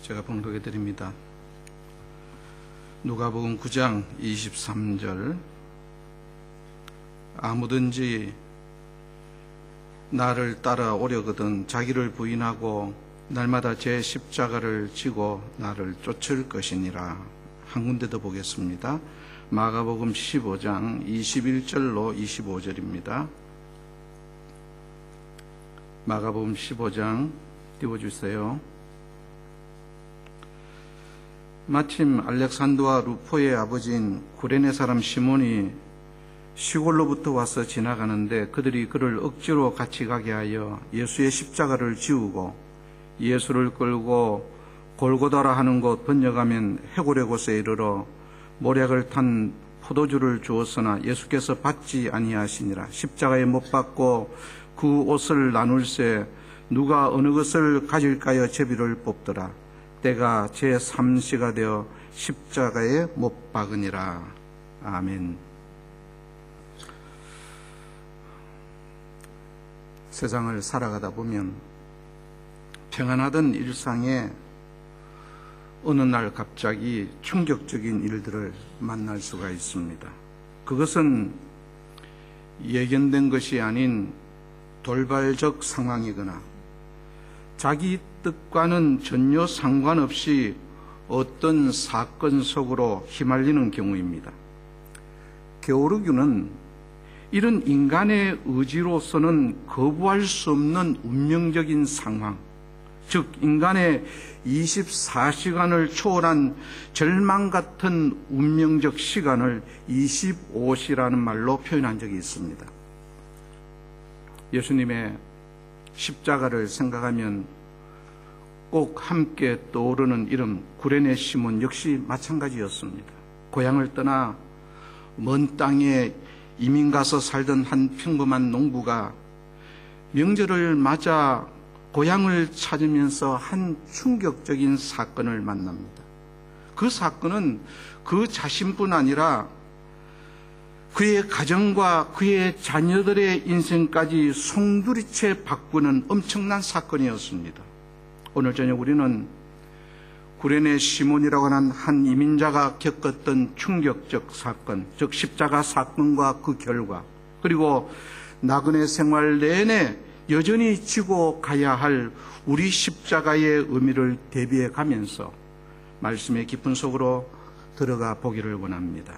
제가 봉독해 드립니다. 누가복음 9장 23절. 아무든지 나를 따라오려거든 자기를 부인하고 날마다 제 십자가를 지고 나를 쫓을 것이니라. 한 군데 더 보겠습니다. 마가복음 15장 21절로 25절입니다. 마가복음 15장 띄워주세요. 마침 알렉산더와 루포의 아버지인 구레네 사람 시몬이 시골로부터 와서 지나가는데 그들이 그를 억지로 같이 가게 하여 예수의 십자가를 지우고 예수를 끌고 골고다라 하는 곳, 번역하면 해골의 곳에 이르러 모략을 탄 포도주를 주었으나 예수께서 받지 아니하시니라. 십자가에 못 박고 그 옷을 나눌세 누가 어느 것을 가질까요? 제비를 뽑더라. 때가 제3시가 되어 십자가에 못 박으니라. 아멘. 세상을 살아가다 보면 평안하던 일상에 어느 날 갑자기 충격적인 일들을 만날 수가 있습니다. 그것은 예견된 것이 아닌 돌발적 상황이거나 자기 뜻과는 전혀 상관없이 어떤 사건 속으로 휘말리는 경우입니다. 게오르기는 이런 인간의 의지로서는 거부할 수 없는 운명적인 상황, 즉 인간의 24시간을 초월한 절망 같은 운명적 시간을 25시라는 말로 표현한 적이 있습니다. 예수님의 십자가를 생각하면 꼭 함께 떠오르는 이름 구레네 시몬 역시 마찬가지였습니다. 고향을 떠나 먼 땅에 이민 가서 살던 한 평범한 농부가 명절을 맞아 고향을 찾으면서 한 충격적인 사건을 만납니다. 그 사건은 그 자신뿐 아니라 그의 가정과 그의 자녀들의 인생까지 송두리째 바꾸는 엄청난 사건이었습니다. 오늘 저녁 우리는 구레네 시몬이라고 하는 한 이민자가 겪었던 충격적 사건, 즉 십자가 사건과 그 결과, 그리고 나그네 생활 내내 여전히 지고 가야 할 우리 십자가의 의미를 대비해 가면서 말씀의 깊은 속으로 들어가 보기를 원합니다.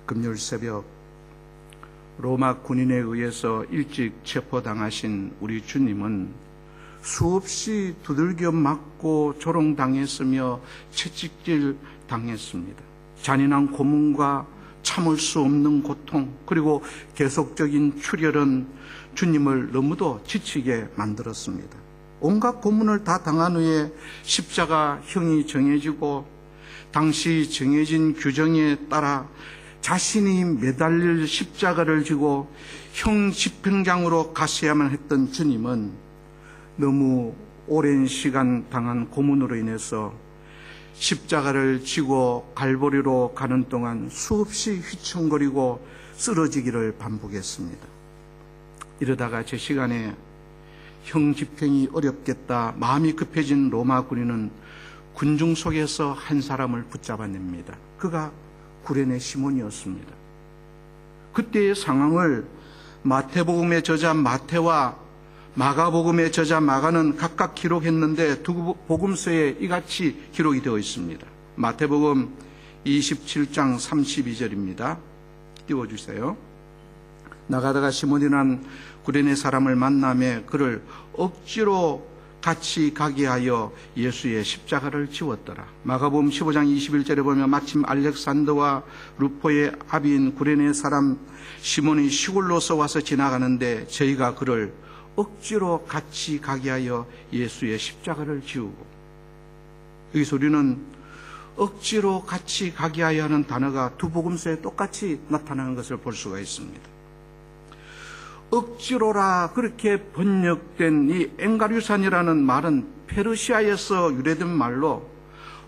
금요일 새벽 로마 군인에 의해서 일찍 체포당하신 우리 주님은 수없이 두들겨 맞고 조롱당했으며 채찍질 당했습니다. 잔인한 고문과 참을 수 없는 고통, 그리고 계속적인 출혈은 주님을 너무도 지치게 만들었습니다. 온갖 고문을 다 당한 후에 십자가형이 정해지고 당시 정해진 규정에 따라 자신이 매달릴 십자가를 지고 형 집행장으로 가셔야만 했던 주님은 너무 오랜 시간 당한 고문으로 인해서 십자가를 지고 갈보리로 가는 동안 수없이 휘청거리고 쓰러지기를 반복했습니다. 이러다가 제 시간에 형 집행이 어렵겠다 마음이 급해진 로마 군인은 군중 속에서 한 사람을 붙잡아냅니다. 그가 구레네 시몬이었습니다. 그때의 상황을 마태복음의 저자 마태와 마가복음의 저자 마가는 각각 기록했는데 두 복음서에 이같이 기록이 되어 있습니다. 마태복음 27장 32절입니다. 띄워주세요. 나가다가 시몬이라는 구레네 사람을 만나며 그를 억지로 같이 가게 하여 예수의 십자가를 지웠더라. 마가복음 15장 21절에 보면 마침 알렉산더와 루포의 아비인 구레네 사람 시몬이 시골로서 와서 지나가는데 저희가 그를 억지로 같이 가게 하여 예수의 십자가를 지우고, 여기서 우리는 억지로 같이 가게 하여 하는 단어가 두 복음서에 똑같이 나타나는 것을 볼 수가 있습니다. 억지로라 그렇게 번역된 이 엥가류산이라는 말은 페르시아에서 유래된 말로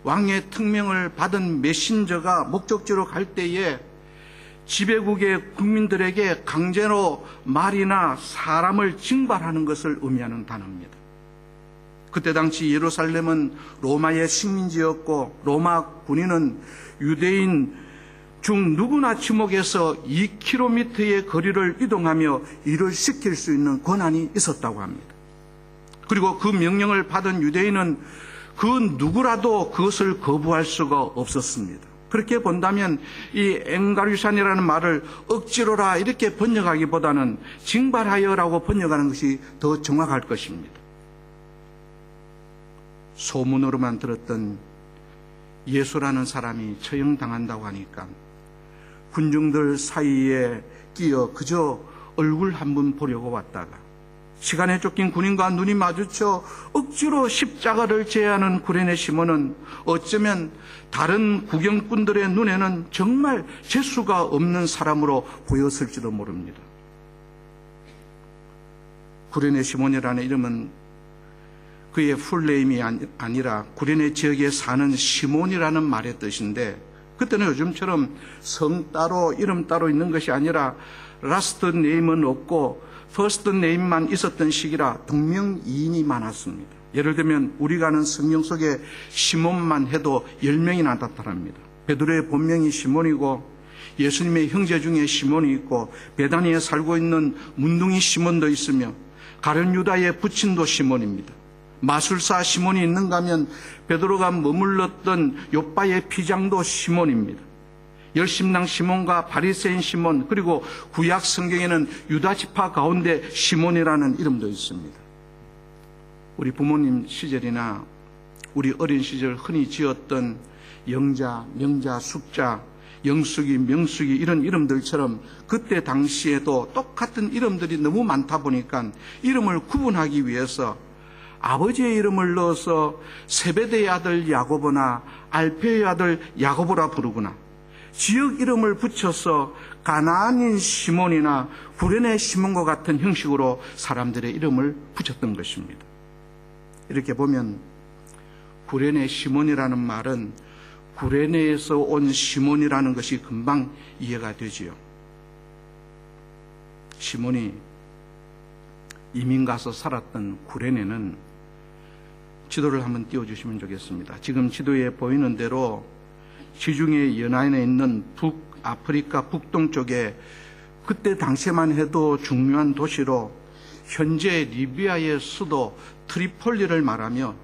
왕의 특명을 받은 메신저가 목적지로 갈 때에 지배국의 국민들에게 강제로 말이나 사람을 징발하는 것을 의미하는 단어입니다. 그때 당시 예루살렘은 로마의 식민지였고 로마 군인은 유대인 중 누구나 지목해서 2km의 거리를 이동하며 일을 시킬 수 있는 권한이 있었다고 합니다. 그리고 그 명령을 받은 유대인은 그 누구라도 그것을 거부할 수가 없었습니다. 그렇게 본다면 이 엥가류산이라는 말을 억지로라 이렇게 번역하기보다는 징발하여라고 번역하는 것이 더 정확할 것입니다. 소문으로만 들었던 예수라는 사람이 처형당한다고 하니까 군중들 사이에 끼어 그저 얼굴 한번 보려고 왔다가 시간에 쫓긴 군인과 눈이 마주쳐 억지로 십자가를 제하는 구레네 시몬은 어쩌면 다른 구경꾼들의 눈에는 정말 재수가 없는 사람으로 보였을지도 모릅니다. 구레네 시몬이라는 이름은 그의 풀네임이 아니라 구레네 지역에 사는 시몬이라는 말의 뜻인데, 그때는 요즘처럼 성 따로 이름 따로 있는 것이 아니라 라스트 네임은 없고 퍼스트 네임만 있었던 시기라 동명이인이 많았습니다. 예를 들면 우리가 아는 성경 속에 시몬만 해도 10명이 나타납니다. 베드로의 본명이 시몬이고 예수님의 형제 중에 시몬이 있고 베다니에 살고 있는 문둥이 시몬도 있으며 가룟 유다의 부친도 시몬입니다. 마술사 시몬이 있는가 하면 베드로가 머물렀던 요빠의 피장도 시몬입니다. 열심당 시몬과 바리새인 시몬, 그리고 구약 성경에는 유다 지파 가운데 시몬이라는 이름도 있습니다. 우리 부모님 시절이나 우리 어린 시절 흔히 지었던 영자, 명자, 숙자, 영숙이, 명숙이 이런 이름들처럼 그때 당시에도 똑같은 이름들이 너무 많다 보니까 이름을 구분하기 위해서 아버지의 이름을 넣어서 세베대의 아들 야고보나 알페의 아들 야고보라 부르거나 지역 이름을 붙여서 가나안인 시몬이나 구레네 시몬과 같은 형식으로 사람들의 이름을 붙였던 것입니다. 이렇게 보면 구레네 시몬이라는 말은 구레네에서 온 시몬이라는 것이 금방 이해가 되지요. 시몬이 이민 가서 살았던 구레네는 지도를 한번 띄워주시면 좋겠습니다. 지금 지도에 보이는 대로 지중해 연안에 있는 북아프리카 북동쪽에 그때 당시에만 해도 중요한 도시로 현재 리비아의 수도 트리폴리를 말하며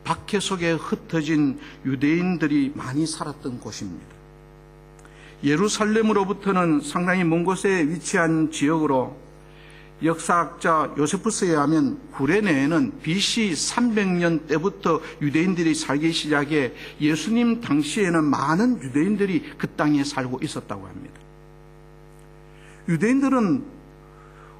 박해 속에 흩어진 유대인들이 많이 살았던 곳입니다. 예루살렘으로부터는 상당히 먼 곳에 위치한 지역으로 역사학자 요세푸스에 의하면 구레네에는 BC 300년 때부터 유대인들이 살기 시작해 예수님 당시에는 많은 유대인들이 그 땅에 살고 있었다고 합니다. 유대인들은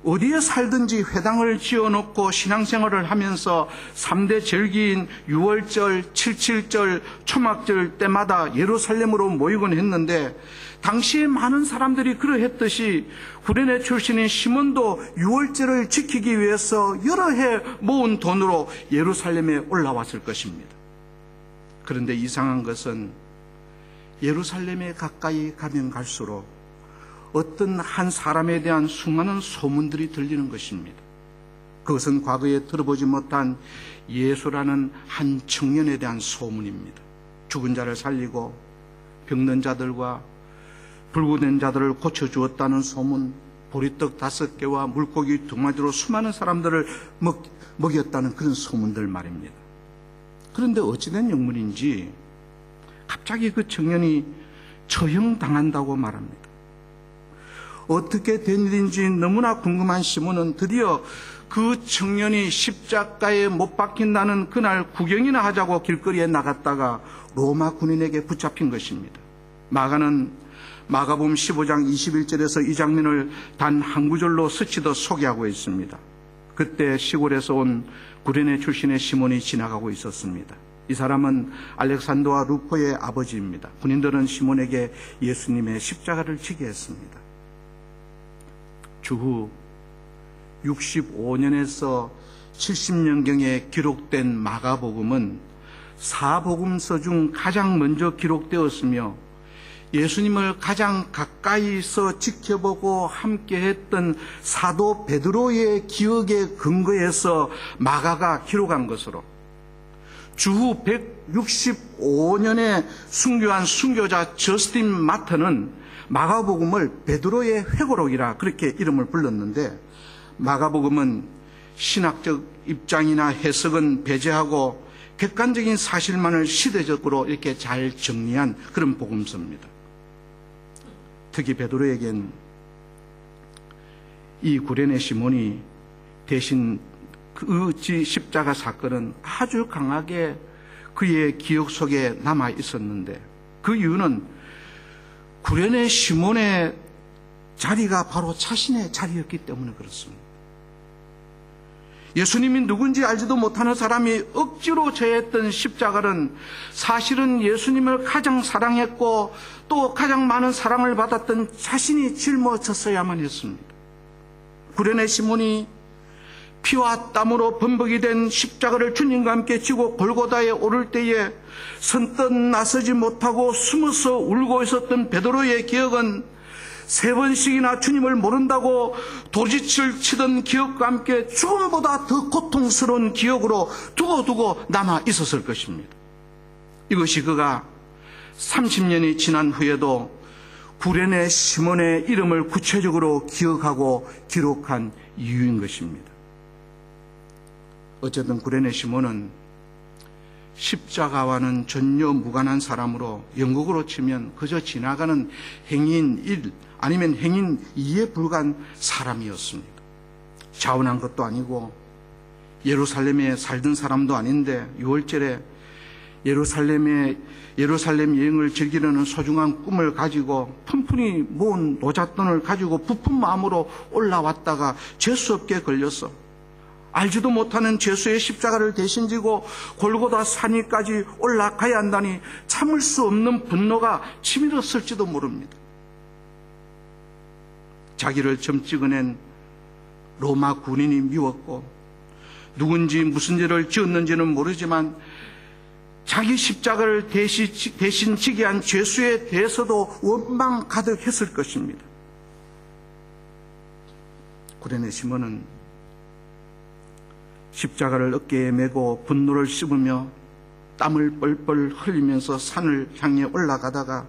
어디에 살든지 회당을 지어놓고 신앙생활을 하면서 3대 절기인 6월절, 77절, 초막절 때마다 예루살렘으로 모이곤 했는데 당시에 많은 사람들이 그러했듯이 구레네 출신인 시몬도 6월절을 지키기 위해서 여러 해 모은 돈으로 예루살렘에 올라왔을 것입니다. 그런데 이상한 것은 예루살렘에 가까이 가면 갈수록 어떤 한 사람에 대한 수많은 소문들이 들리는 것입니다. 그것은 과거에 들어보지 못한 예수라는 한 청년에 대한 소문입니다. 죽은 자를 살리고 병든 자들과 불구된 자들을 고쳐주었다는 소문, 보리떡 5개와 물고기 2마리로 수많은 사람들을 먹였다는 그런 소문들 말입니다. 그런데 어찌된 영문인지 갑자기 그 청년이 처형당한다고 말합니다. 어떻게 된 일인지 너무나 궁금한 시몬은 드디어 그 청년이 십자가에 못 박힌다는 그날 구경이나 하자고 길거리에 나갔다가 로마 군인에게 붙잡힌 것입니다. 마가는 마가복음 15장 21절에서 이 장면을 단 한 구절로 스치듯 소개하고 있습니다. 그때 시골에서 온 구레네 출신의 시몬이 지나가고 있었습니다. 이 사람은 알렉산더와 루포의 아버지입니다. 군인들은 시몬에게 예수님의 십자가를 지게 했습니다. 주후 65년에서 70년경에 기록된 마가복음은 사복음서 중 가장 먼저 기록되었으며 예수님을 가장 가까이서 지켜보고 함께했던 사도 베드로의 기억에 근거해서 마가가 기록한 것으로 주후 165년에 순교한 순교자 저스틴 마터는 마가복음을 베드로의 회고록이라 그렇게 이름을 불렀는데, 마가복음은 신학적 입장이나 해석은 배제하고 객관적인 사실만을 시대적으로 이렇게 잘 정리한 그런 복음서입니다. 특히 베드로에겐 이 구레네 시몬이 대신 그 십자가 사건은 아주 강하게 그의 기억 속에 남아 있었는데, 그 이유는 구레네 시몬의 자리가 바로 자신의 자리였기 때문에 그렇습니다. 예수님이 누군지 알지도 못하는 사람이 억지로 져야 했던 십자가는 사실은 예수님을 가장 사랑했고 또 가장 많은 사랑을 받았던 자신이 짊어졌어야만 했습니다. 구레네 시몬이 피와 땀으로 범벅이 된 십자가를 주님과 함께 지고 골고다에 오를 때에 선뜻 나서지 못하고 숨어서 울고 있었던 베드로의 기억은 3번씩이나 주님을 모른다고 도지치를 치던 기억과 함께 죽음보다 더 고통스러운 기억으로 두고두고 남아 있었을 것입니다. 이것이 그가 30년이 지난 후에도 구레네 시몬의 이름을 구체적으로 기억하고 기록한 이유인 것입니다. 어쨌든 구레네 시몬은 십자가와는 전혀 무관한 사람으로 영국으로 치면 그저 지나가는 행인 1 아니면 행인 2에 불과한 사람이었습니다. 자원한 것도 아니고 예루살렘에 살던 사람도 아닌데 6월절에 예루살렘 여행을 즐기려는 소중한 꿈을 가지고 푼푼히 모은 노잣돈을 가지고 부푼 마음으로 올라왔다가 재수없게 걸렸어. 알지도 못하는 죄수의 십자가를 대신 지고 골고다 산위까지 올라가야 한다니 참을 수 없는 분노가 치밀었을지도 모릅니다. 자기를 점 찍어낸 로마 군인이 미웠고 누군지 무슨 죄를 지었는지는 모르지만 자기 십자가를 대신 지게 한 죄수에 대해서도 원망 가득했을 것입니다. 구레네 시몬은 십자가를 어깨에 메고 분노를 씹으며 땀을 뻘뻘 흘리면서 산을 향해 올라가다가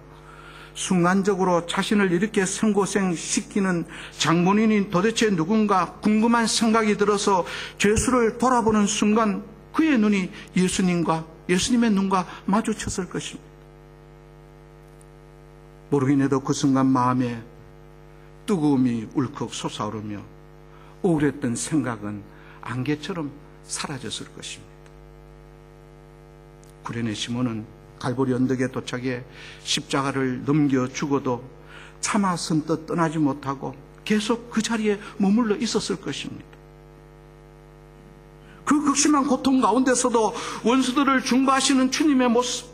순간적으로 자신을 이렇게 생고생시키는 장본인이 도대체 누군가 궁금한 생각이 들어서 죄수를 돌아보는 순간 그의 눈이 예수님의 눈과 마주쳤을 것입니다. 모르긴 해도 그 순간 마음에 뜨거움이 울컥 솟아오르며 우울했던 생각은 안개처럼 사라졌을 것입니다. 구레네 시몬은 갈보리 언덕에 도착해 십자가를 넘겨 죽어도 차마 선뜻 떠나지 못하고 계속 그 자리에 머물러 있었을 것입니다. 그 극심한 고통 가운데서도 원수들을 중보하시는 주님의 모습,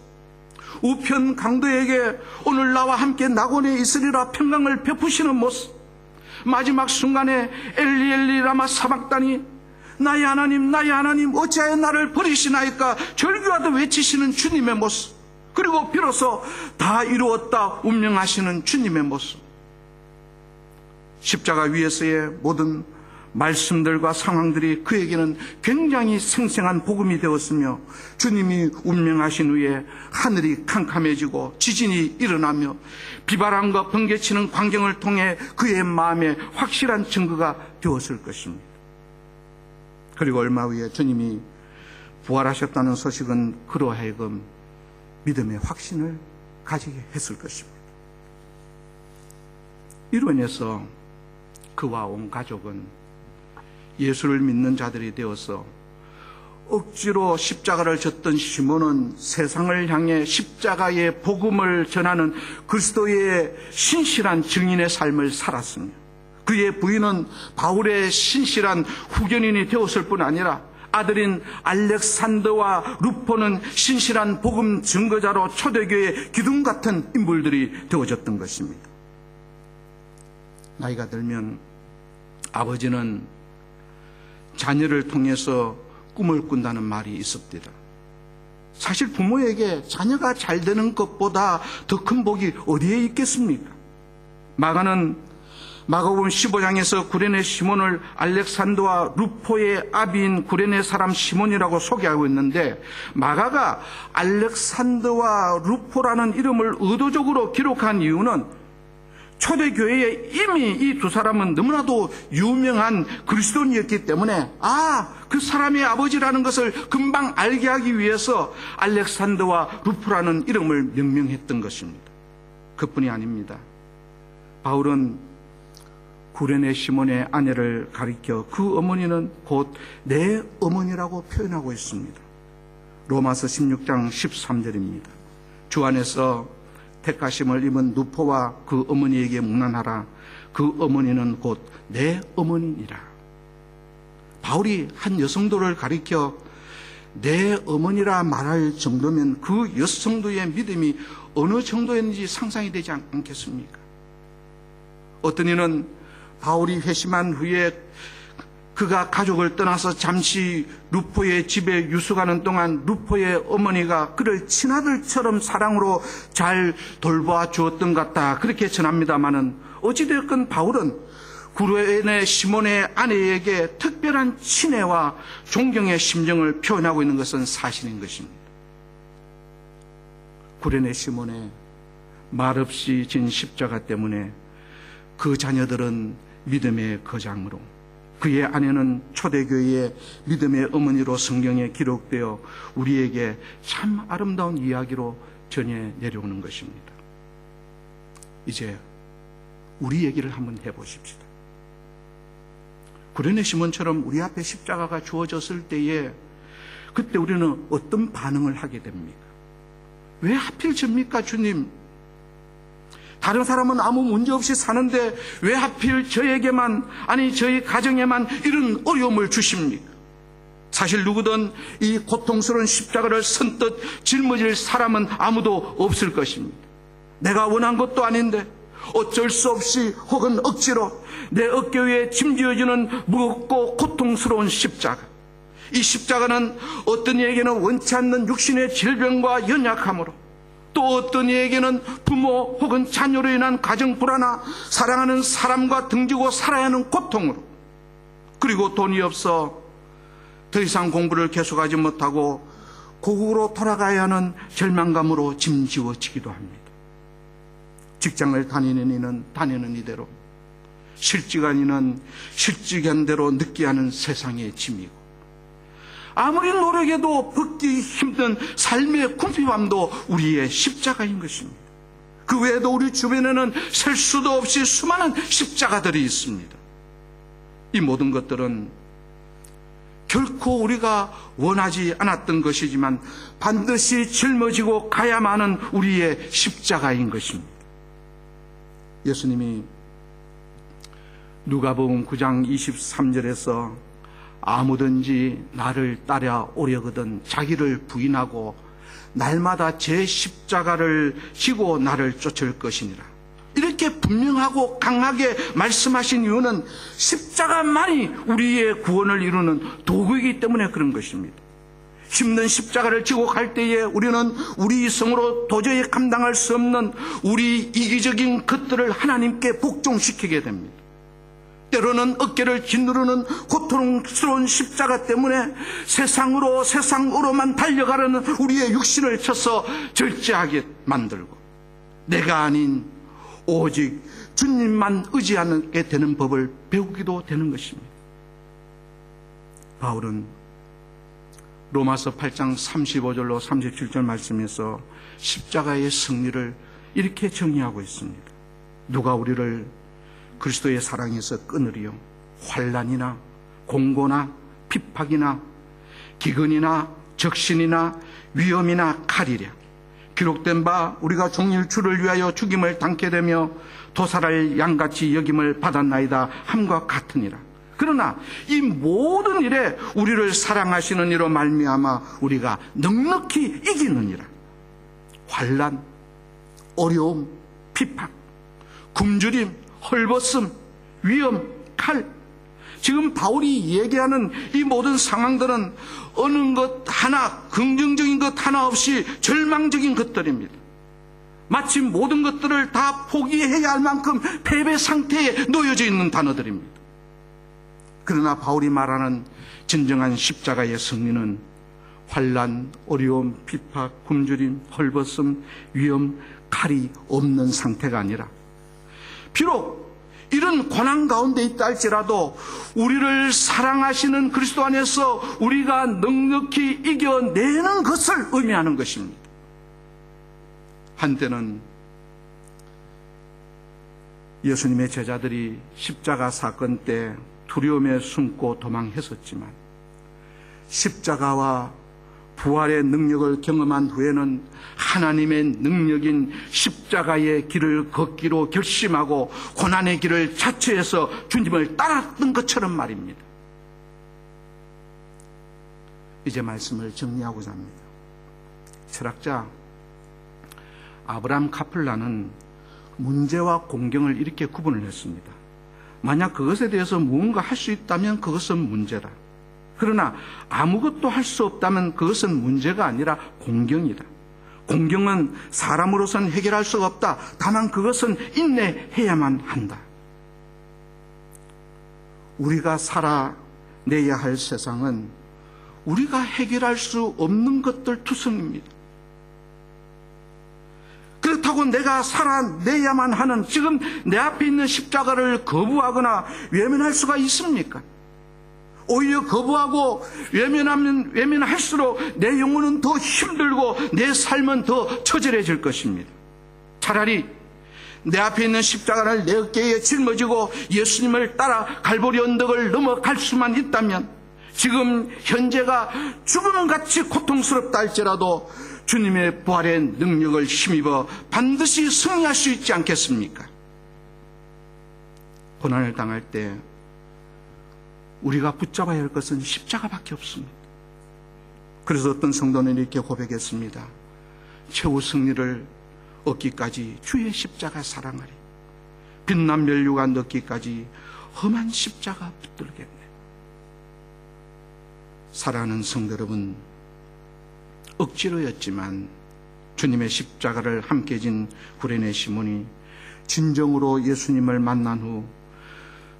우편 강도에게 오늘 나와 함께 낙원에 있으리라 평강을 베푸시는 모습, 마지막 순간에 엘리 엘리 라마 사박다니 나의 하나님 어찌하여 나를 버리시나이까 절규하듯 외치시는 주님의 모습, 그리고 비로소 다 이루었다 운명하시는 주님의 모습, 십자가 위에서의 모든 말씀들과 상황들이 그에게는 굉장히 생생한 복음이 되었으며 주님이 운명하신 후에 하늘이 캄캄해지고 지진이 일어나며 비바람과 번개치는 광경을 통해 그의 마음에 확실한 증거가 되었을 것입니다. 그리고 얼마 후에 주님이 부활하셨다는 소식은 그로 하여금 믿음의 확신을 가지게 했을 것입니다. 이로 인해서 그와 온 가족은 예수를 믿는 자들이 되어서 억지로 십자가를 졌던 시몬은 세상을 향해 십자가의 복음을 전하는 그리스도의 신실한 증인의 삶을 살았습니다. 그의 부인은 바울의 신실한 후견인이 되었을 뿐 아니라 아들인 알렉산더와 루포는 신실한 복음 증거자로 초대교회의 기둥 같은 인물들이 되어졌던 것입니다. 나이가 들면 아버지는 자녀를 통해서 꿈을 꾼다는 말이 있습니다. 사실 부모에게 자녀가 잘 되는 것보다 더 큰 복이 어디에 있겠습니까? 마가는 마가복음 15장에서 구레네 시몬을 알렉산더와 루포의 아비인 구레네 사람 시몬이라고 소개하고 있는데, 마가가 알렉산더와 루포라는 이름을 의도적으로 기록한 이유는 초대교회에 이미 이 두 사람은 너무나도 유명한 그리스도인이었기 때문에 그 사람의 아버지라는 것을 금방 알게 하기 위해서 알렉산더와 루포라는 이름을 명명했던 것입니다. 그뿐이 아닙니다. 바울은 구레네 시몬의 아내를 가리켜 그 어머니는 곧 내 어머니라고 표현하고 있습니다. 로마서 16장 13절입니다. 주 안에서 택하심을 입은 누포와 그 어머니에게 묵난하라. 그 어머니는 곧 내 어머니니라. 바울이 한 여성도를 가리켜 내 어머니라 말할 정도면 그 여성도의 믿음이 어느 정도였는지 상상이 되지 않겠습니까? 어떤 이는 바울이 회심한 후에 그가 가족을 떠나서 잠시 루포의 집에 유숙하는 동안 루포의 어머니가 그를 친아들처럼 사랑으로 잘 돌보아 주었던 것 같다, 그렇게 전합니다마는, 어찌되었건 바울은 구레네 시몬의 아내에게 특별한 친애와 존경의 심정을 표현하고 있는 것은 사실인 것입니다. 구레네 시몬의 말없이 진 십자가 때문에 그 자녀들은 믿음의 거장으로, 그의 아내는 초대교회의 믿음의 어머니로 성경에 기록되어 우리에게 참 아름다운 이야기로 전해 내려오는 것입니다. 이제 우리 얘기를 한번 해보십시다. 구레네 시몬처럼 우리 앞에 십자가가 주어졌을 때에 그때 우리는 어떤 반응을 하게 됩니까? 왜 하필 접니까, 주님? 다른 사람은 아무 문제 없이 사는데 왜 하필 저에게만, 아니 저희 가정에만 이런 어려움을 주십니까? 사실 누구든 이 고통스러운 십자가를 선뜻 짊어질 사람은 아무도 없을 것입니다. 내가 원한 것도 아닌데 어쩔 수 없이 혹은 억지로 내 어깨 위에 짐지어지는 무겁고 고통스러운 십자가. 이 십자가는 어떤 이에게는 원치 않는 육신의 질병과 연약함으로, 또 어떤 이에게는 부모 혹은 자녀로 인한 가정 불화나 사랑하는 사람과 등지고 살아야 하는 고통으로, 그리고 돈이 없어 더 이상 공부를 계속하지 못하고 고국으로 돌아가야 하는 절망감으로 짐지워지기도 합니다. 직장을 다니는 이는 다니는 이대로, 실직한 이는 실직한 대로 느끼하는 세상의 짐이고, 아무리 노력해도 벗기 힘든 삶의 궁핍함도 우리의 십자가인 것입니다. 그 외에도 우리 주변에는 셀 수도 없이 수많은 십자가들이 있습니다. 이 모든 것들은 결코 우리가 원하지 않았던 것이지만 반드시 짊어지고 가야만 하는 우리의 십자가인 것입니다. 예수님이 누가복음 9장 23절에서 아무든지 나를 따라오려거든 자기를 부인하고 날마다 제 십자가를 지고 나를 쫓을 것이니라, 이렇게 분명하고 강하게 말씀하신 이유는 십자가만이 우리의 구원을 이루는 도구이기 때문에 그런 것입니다. 힘든 십자가를 지고 갈 때에 우리는 우리 성으로 도저히 감당할 수 없는 우리 이기적인 것들을 하나님께 복종시키게 됩니다. 때로는 어깨를 짓누르는 고통스러운 십자가 때문에 세상으로만 달려가려는 우리의 육신을 쳐서 절제하게 만들고, 내가 아닌 오직 주님만 의지하게 되는 법을 배우기도 되는 것입니다. 바울은 로마서 8장 35절로 37절 말씀에서 십자가의 승리를 이렇게 정의하고 있습니다. 누가 우리를 그리스도의 사랑에서 끊으리요? 환난이나 공고나 핍박이나 기근이나 적신이나 위험이나 칼이랴. 기록된 바 우리가 종일 주를 위하여 죽임을 당게 되며 도살할 양같이 여김을 받았나이다 함과 같으니라. 그러나 이 모든 일에 우리를 사랑하시는 이로 말미암아 우리가 넉넉히 이기느니라. 환난, 어려움, 핍박, 굶주림, 헐벗음, 위험, 칼. 지금 바울이 얘기하는 이 모든 상황들은 어느 것 하나, 긍정적인 것 하나 없이 절망적인 것들입니다. 마치 모든 것들을 다 포기해야 할 만큼 패배 상태에 놓여져 있는 단어들입니다. 그러나 바울이 말하는 진정한 십자가의 승리는 환난, 어려움, 핍박, 굶주림, 헐벗음, 위험, 칼이 없는 상태가 아니라, 비록 이런 고난 가운데 있다 할지라도 우리를 사랑하시는 그리스도 안에서 우리가 넉넉히 이겨내는 것을 의미하는 것입니다. 한때는 예수님의 제자들이 십자가 사건 때 두려움에 숨고 도망했었지만, 십자가와 부활의 능력을 경험한 후에는 하나님의 능력인 십자가의 길을 걷기로 결심하고 고난의 길을 자처해서 주님을 따랐던 것처럼 말입니다. 이제 말씀을 정리하고자 합니다. 철학자 아브라함 카플라는 문제와 공경을 이렇게 구분을 했습니다. 만약 그것에 대해서 무언가 할 수 있다면 그것은 문제다. 그러나 아무것도 할 수 없다면 그것은 문제가 아니라 공경이다. 공경은 사람으로서는 해결할 수가 없다. 다만 그것은 인내해야만 한다. 우리가 살아내야 할 세상은 우리가 해결할 수 없는 것들 투성입니다. 그렇다고 내가 살아내야만 하는, 지금 내 앞에 있는 십자가를 거부하거나 외면할 수가 있습니까? 오히려 거부하고 외면할수록 내 영혼은 더 힘들고 내 삶은 더 처절해질 것입니다. 차라리 내 앞에 있는 십자가를 내 어깨에 짊어지고 예수님을 따라 갈보리 언덕을 넘어갈 수만 있다면, 지금 현재가 죽음같이 고통스럽다 할지라도 주님의 부활의 능력을 힘입어 반드시 승리할 수 있지 않겠습니까? 고난을 당할 때 우리가 붙잡아야 할 것은 십자가밖에 없습니다. 그래서 어떤 성도는 이렇게 고백했습니다. 최후 승리를 얻기까지 주의 십자가 사랑하리. 빛난 면류관 넣기까지 험한 십자가 붙들겠네. 사랑하는 성도 여러분, 억지로였지만 주님의 십자가를 함께 진 구레네 시몬이 진정으로 예수님을 만난 후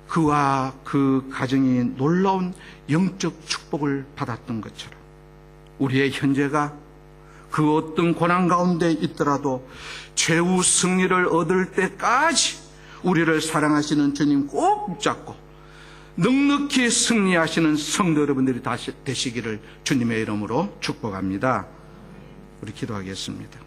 그와 그 가정이 놀라운 영적 축복을 받았던 것처럼, 우리의 현재가 그 어떤 고난 가운데 있더라도 최후 승리를 얻을 때까지 우리를 사랑하시는 주님 꼭 붙잡고 넉넉히 승리하시는 성도 여러분들이 되시기를 주님의 이름으로 축복합니다. 우리 기도하겠습니다.